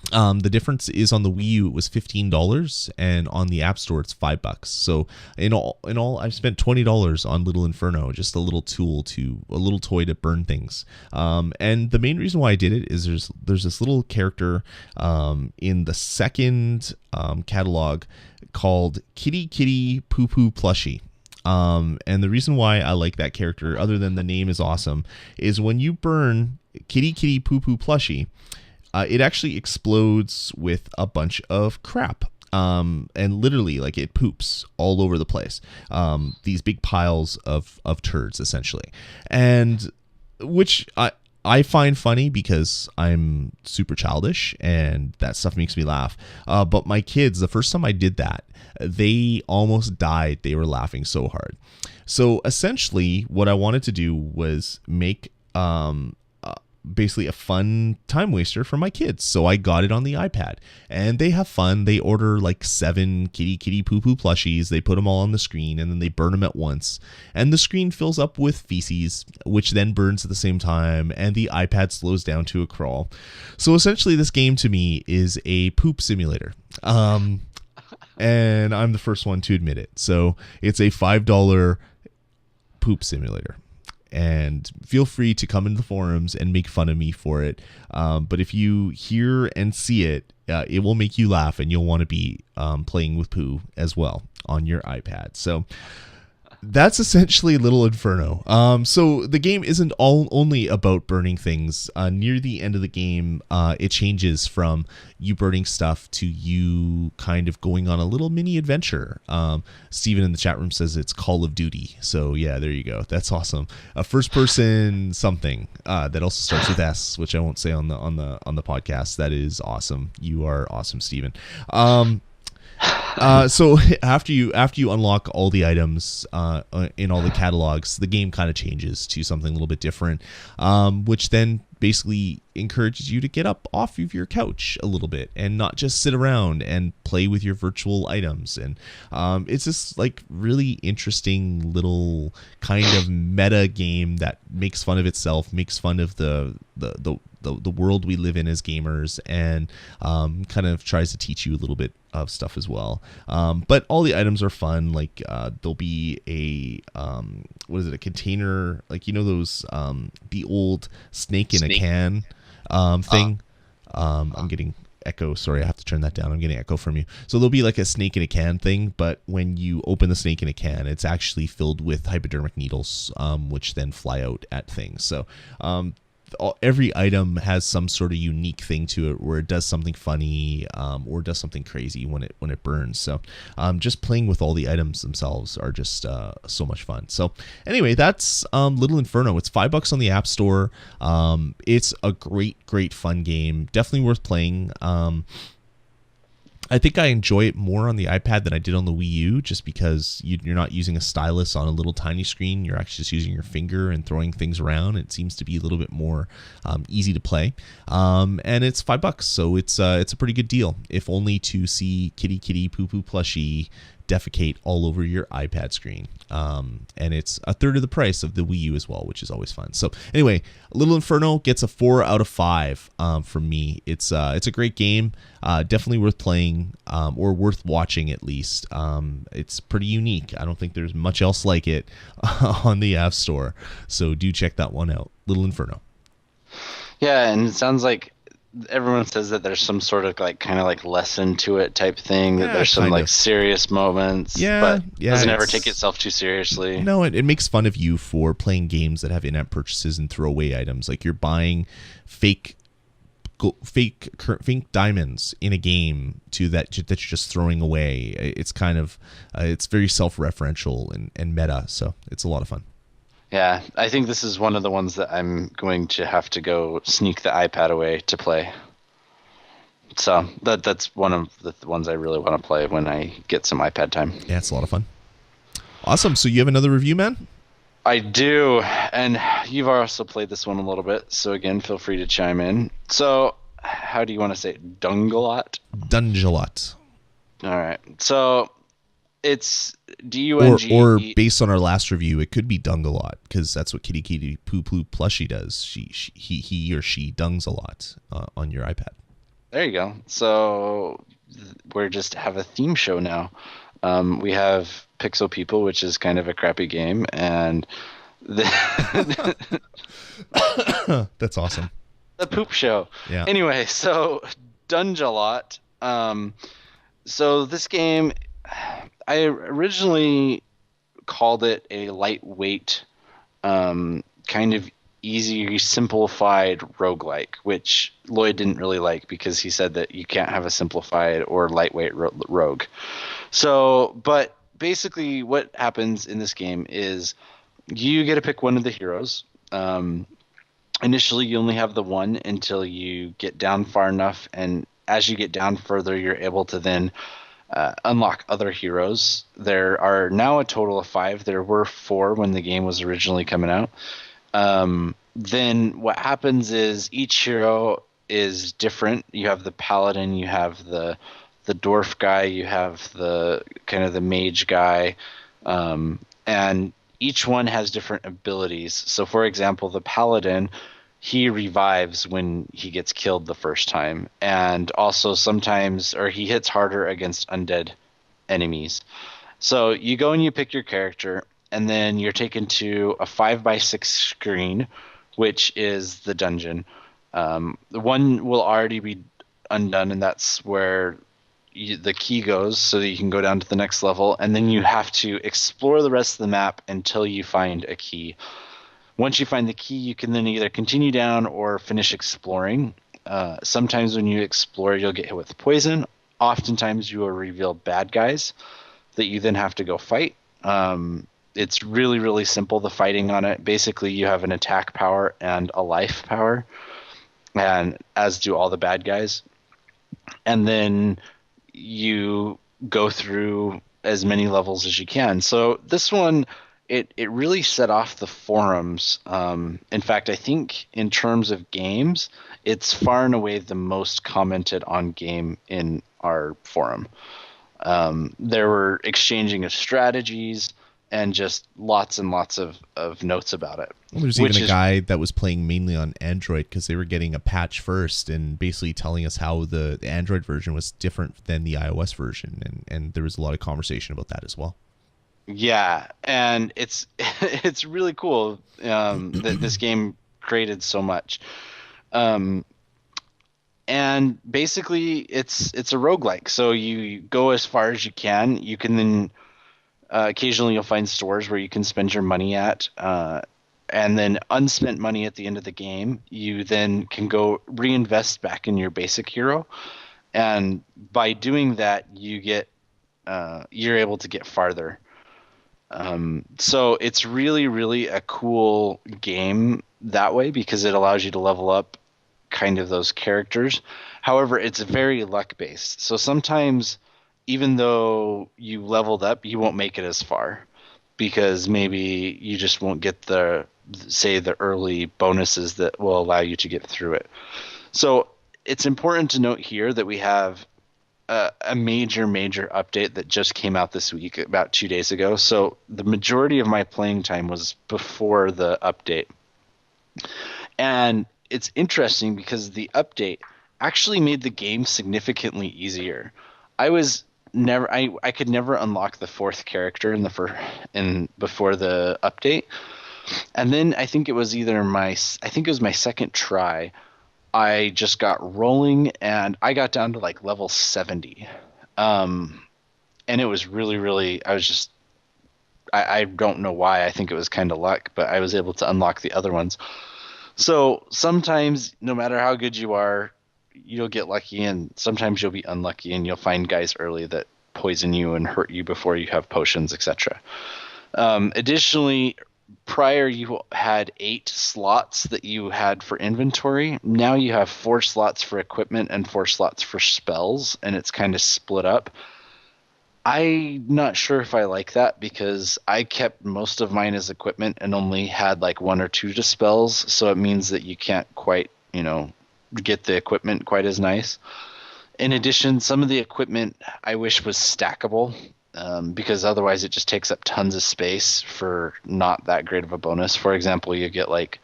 The difference is on the Wii U it was $15, and on the App Store it's $5. So in all, I've spent $20 on Little Inferno, just a little toy to burn things. And the main reason why I did it is there's this little character in the second catalog called Kitty Kitty Poo Poo Plushie. And the reason why I like that character, other than the name is awesome, is when you burn Kitty Kitty Poo Poo Plushie, it actually explodes with a bunch of crap. And literally, like, it poops all over the place. These big piles of turds, essentially. And which I find funny because I'm super childish and that stuff makes me laugh. But my kids, the first time I did that, they almost died. They were laughing so hard. So essentially what I wanted to do was make basically a fun time waster for my kids. So I got it on the iPad and they have fun. They order like 7 kitty kitty poo poo plushies. They put them all on the screen and then they burn them at once. And the screen fills up with feces, which then burns at the same time. And the iPad slows down to a crawl. So essentially this game to me is a poop simulator. And I'm the first one to admit it. So it's a $5 poop simulator. And feel free to come into the forums and make fun of me for it. But if you hear and see it, it will make you laugh and you'll want to be playing with poo as well on your iPad. So that's essentially Little Inferno. So the game isn't only about burning things. Near the end of the game, it changes from you burning stuff to you kind of going on a little mini adventure. Steven in the chat room says it's Call of Duty. So yeah, there you go. That's awesome. A first person something that also starts with S, which I won't say on the podcast. That is awesome. You are awesome, Steven. So after you unlock all the items in all the catalogs, the game kind of changes to something a little bit different, which then basically encourages you to get up off of your couch a little bit and not just sit around and play with your virtual items. And it's this like really interesting little kind of meta game that makes fun of itself, makes fun of the world we live in as gamers, and kind of tries to teach you a little bit of stuff as well. But all the items are fun. Like there'll be a a container, like, you know, those the old snake in a can thing. I'm getting echo. Sorry, I have to turn that down. I'm getting echo from you. So there'll be like a snake in a can thing, but when you open the snake in a can, it's actually filled with hypodermic needles, which then fly out at things. So every item has some sort of unique thing to it where it does something funny or does something crazy when it burns. So just playing with all the items themselves are just so much fun. So anyway, that's Little Inferno. It's $5 on the App Store. It's a great fun game. Definitely worth playing. I think I enjoy it more on the iPad than I did on the Wii U, just because you're not using a stylus on a little tiny screen. You're actually just using your finger and throwing things around. It seems to be a little bit more easy to play. And it's $5, so it's a pretty good deal, if only to see Kitty Kitty Poo Poo Plushie defecate all over your iPad screen. And it's a third of the price of the Wii U as well, which is always fun. So anyway, Little Inferno gets a 4 out of 5 from me. It's a great game, definitely worth playing, or worth watching at least. It's pretty unique. I don't think there's much else like it on the App Store. So do check that one out, Little Inferno. Yeah, and it sounds like everyone says that there's some sort of like kind of like lesson to it type thing, that there's some like serious moments, but doesn't ever take itself too seriously. No, it makes fun of you for playing games that have in-app purchases and throwaway items. Like you're buying fake diamonds in a game that you're just throwing away. It's kind of it's very self-referential and meta, so it's a lot of fun. Yeah, I think this is one of the ones that I'm going to have to go sneak the iPad away to play. So that's one of the ones I really want to play when I get some iPad time. Yeah, it's a lot of fun. Awesome. So you have another review, man? I do, and you've also played this one a little bit, so again, feel free to chime in. So, how do you want to say it? Dungelot? Dungelot. All right. So, it's Or D-U-N-G-E. based on our last review, it could be Dungelot because that's what Kitty Kitty Poo Poo Plushie does. He or she dungs a lot on your iPad. There you go. So, we're just have a theme show now. We have Pixel People, which is kind of a crappy game, and That's awesome. the poop show. Yeah. Anyway, so Dungelot. So this game, I originally called it a lightweight, kind of easy, simplified roguelike, which Lloyd didn't really like because he said that you can't have a simplified or lightweight rogue. So, but basically what happens in this game is you get to pick one of the heroes. Initially, you only have the one until you get down far enough, and as you get down further, you're able to then unlock other heroes. There are now a total of 5. There were 4 when the game was originally coming out. Then what happens is each hero is different. You have the paladin, you have the dwarf guy, you have the kind of the mage guy, and each one has different abilities. So for example, the paladin, he revives when he gets killed the first time, and also sometimes, or he hits harder against undead enemies. So you go and you pick your character, and then you're taken to a 5x6 screen, which is the dungeon. The one will already be undone, and that's where the key goes so that you can go down to the next level, and then you have to explore the rest of the map until you find a key. Once you find the key, you can then either continue down or finish exploring. Sometimes when you explore, you'll get hit with poison. Oftentimes you will reveal bad guys that you then have to go fight. It's really, really simple, the fighting on it. Basically, you have an attack power and a life power, and as do all the bad guys. And then you go through as many levels as you can. So this one, it really set off the forums. In fact, I think in terms of games, it's far and away the most commented on game in our forum. There were exchanging of strategies and just lots and lots of notes about it. Well, there's even a guy that was playing mainly on Android because they were getting a patch first and basically telling us how the Android version was different than the iOS version. And there was a lot of conversation about that as well. Yeah, and it's it's really cool that this game created so much. And basically, it's a roguelike. So you go as far as you can. You can then occasionally you'll find stores where you can spend your money at, and then unspent money at the end of the game, you then can go reinvest back in your basic hero. And by doing that, you get you're able to get farther. So it's really, really a cool game that way because it allows you to level up kind of those characters. However, it's very luck based. So sometimes even though you leveled up, you won't make it as far because maybe you just won't get the early bonuses that will allow you to get through it. So it's important to note here that we have a major update that just came out this week, about 2 days ago. So the majority of my playing time was before the update. And it's interesting because the update actually made the game significantly easier. I could never unlock the 4th character before the update. And then I think it was my second try. I just got rolling and I got down to like level 70. And it was really, really, I don't know why. I think it was kind of luck, but I was able to unlock the other ones. So sometimes no matter how good you are, you'll get lucky, and sometimes you'll be unlucky and you'll find guys early that poison you and hurt you before you have potions, etc. Additionally, prior you had 8 slots that you had for inventory. Now you have 4 slots for equipment and 4 slots for spells, and it's kind of split up. I'm not sure if I like that because I kept most of mine as equipment and only had like one or two dispels, so it means that you can't quite, get the equipment quite as nice. In addition, some of the equipment I wish was stackable, because otherwise it just takes up tons of space for not that great of a bonus. For example, you get like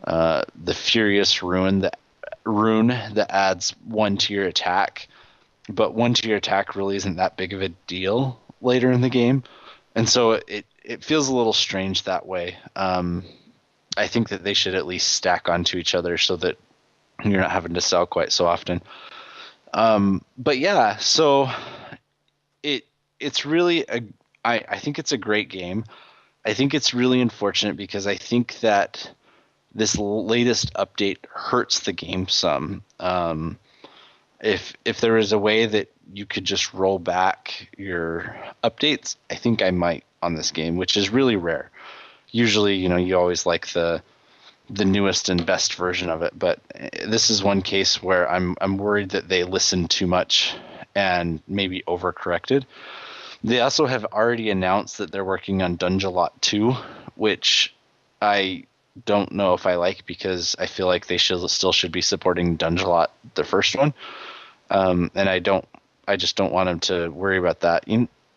the Furious rune that adds one to your attack, but one to your attack really isn't that big of a deal later in the game, and so it feels a little strange that way. I think that they should at least stack onto each other so that you're not having to sell quite so often. But yeah, so it's really I think it's a great game. I think it's really unfortunate because I think that this latest update hurts the game some. If there is a way that you could just roll back your updates, I think I might on this game, which is really rare. Usually, you always like the newest and best version of it, but this is one case where I'm worried that they listened too much and maybe overcorrected. They also have already announced that they're working on Dungelot 2, which I don't know if I like because I feel like they still should be supporting Dungelot, the first one. And I just don't want them to worry about that.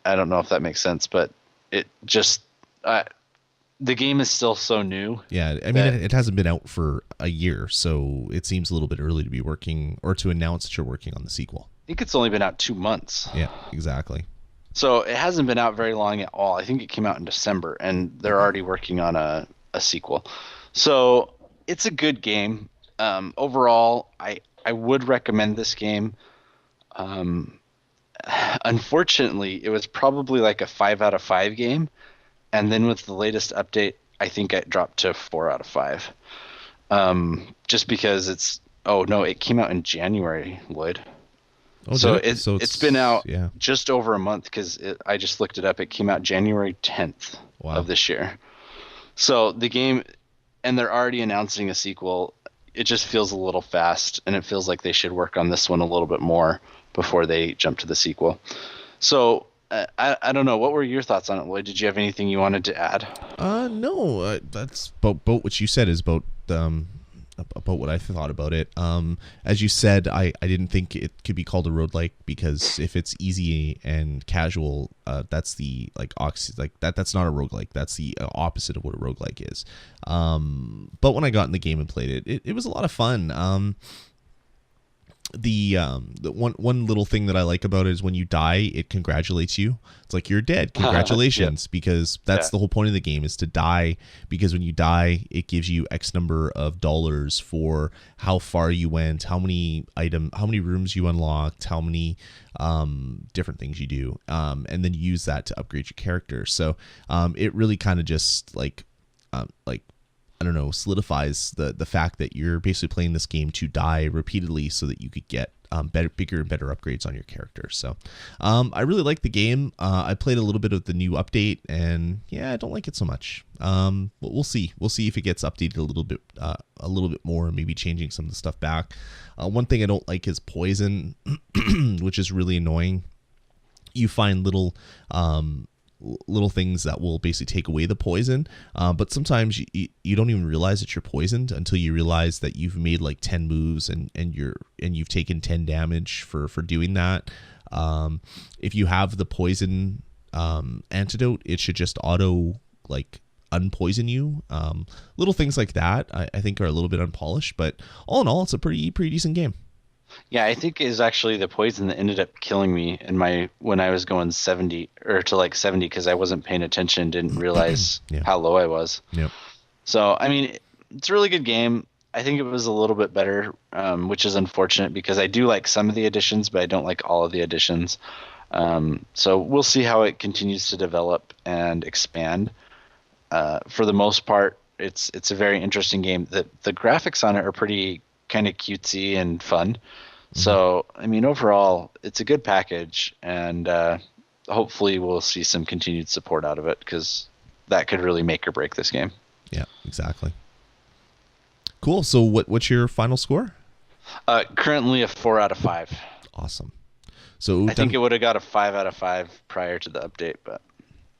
I don't know if that makes sense, but it just, the game is still so new. Yeah, I mean, it hasn't been out for a year, so it seems a little bit early to be working or to announce that you're working on the sequel. I think it's only been out 2 months. Yeah, exactly. So it hasn't been out very long at all. I think it came out in December, and they're already working on a sequel. So it's a good game. Overall, I would recommend this game. Unfortunately, it was probably like a 5 out of 5 game. And then with the latest update, I think it dropped to 4 out of 5. Just because it came out in January, Lloyd. Oh, so it's been out yeah. just over a month because I just looked it up. It came out January 10th of this year. So the game, and they're already announcing a sequel. It just feels a little fast, and it feels like they should work on this one a little bit more before they jump to the sequel. So I don't know. What were your thoughts on it, Lloyd? Did you have anything you wanted to add? No. That's about what you said is about what I thought about it. As you said, I didn't think it could be called a roguelike because if it's easy and casual, that's the that's not a roguelike. That's the opposite of what a roguelike is. But when I got in the game and played it was a lot of fun. The one little thing that I like about it is when you die, it congratulates you. It's like you're dead. Congratulations, yep. Because that's the whole point of the game is to die. Because when you die, it gives you X number of dollars for how far you went, how many rooms you unlocked, how many different things you do, and then you use that to upgrade your character. So it really kind of just I don't know, solidifies the fact that you're basically playing this game to die repeatedly so that you could get bigger and better upgrades on your character. So I really like the game. I played a little bit of the new update, and yeah, I don't like it so much. But we'll see. We'll see if it gets updated a little bit more, maybe changing some of the stuff back. One thing I don't like is poison, which is really annoying. You find little things that will basically take away the poison, but sometimes you don't even realize that you're poisoned until you realize that you've made like 10 moves and you've taken 10 damage for doing that. If you have the poison antidote, it should just auto unpoison you. Little things like that I think are a little bit unpolished, but all in all, it's a pretty decent game. Yeah, I think is actually the poison that ended up killing me when I was going 70 or to 70 because I wasn't paying attention, didn't realize how low I was. Yep. So I mean, it's a really good game. I think it was a little bit better, which is unfortunate because I do like some of the additions, but I don't like all of the additions. So we'll see how it continues to develop and expand. For the most part, it's a very interesting game. The graphics on it are pretty kind of cutesy and fun. So, I mean, overall, it's a good package, and hopefully we'll see some continued support out of it because that could really make or break this game. Yeah, exactly. Cool. So what's your final score? Currently a 4 out of 5. Awesome. So I think it would have got a 5 out of 5 prior to the update, but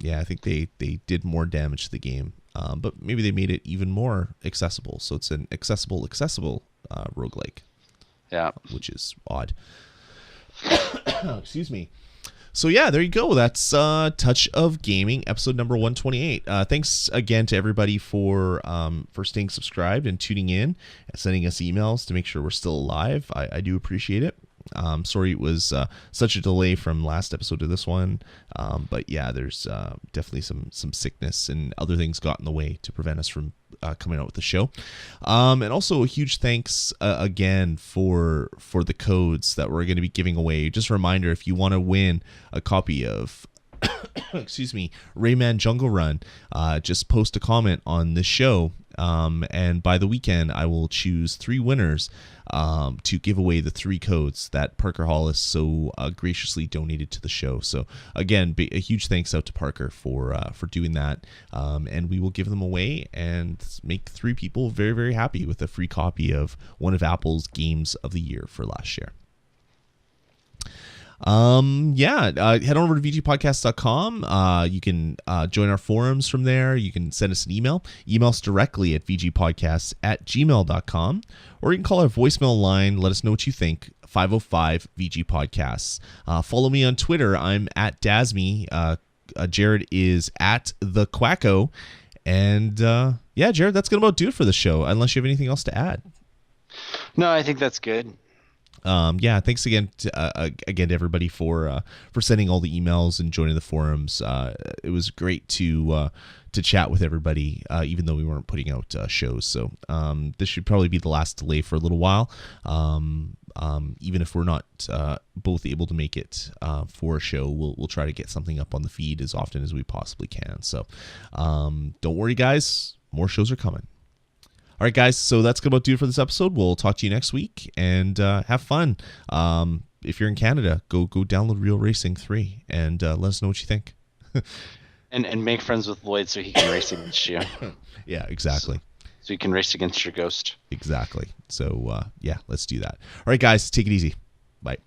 yeah, I think they did more damage to the game, but maybe they made it even more accessible. So it's an accessible roguelike. Yeah, which is odd. Excuse me. So yeah, there you go. That's Touch of Gaming, episode number 128. Thanks again to everybody for staying subscribed and tuning in and sending us emails to make sure we're still alive. I do appreciate it. Sorry it was such a delay from last episode to this one, but yeah, there's definitely some sickness and other things got in the way to prevent us from coming out with the show. And also a huge thanks again for the codes that we're going to be giving away. Just a reminder, if you want to win a copy of excuse me, Rayman Jungle Run, just post a comment on this show, and by the weekend I will choose 3 winners to give away the 3 codes that Parker Hollis so graciously donated to the show. So again, a huge thanks out to Parker for doing that, and we will give them away and make 3 people very, very happy with a free copy of one of Apple's games of the year for last year. Head on over to vgpodcast.com. You can join our forums from there. You can send us an email us directly at vgpodcasts@gmail.com, or you can call our voicemail line. Let us know what you think. 505 VG Podcasts. Follow me on Twitter. I'm at Dasme. Jared is at the Quacko. And Jared, that's gonna about do it for the show, unless you have anything else to add. No, I think that's good. Thanks again to everybody for sending all the emails and joining the forums. It was great to chat with everybody, even though we weren't putting out shows. So this should probably be the last delay for a little while. Even if we're not both able to make it for a show, we'll try to get something up on the feed as often as we possibly can. So don't worry, guys. More shows are coming. All right, guys, so that's going to about do it for this episode. We'll talk to you next week, and have fun. If you're in Canada, go download Real Racing 3 and let us know what you think. and make friends with Lloyd so he can race against you. Yeah, exactly. So you can race against your ghost. Exactly. So, let's do that. All right, guys, take it easy. Bye.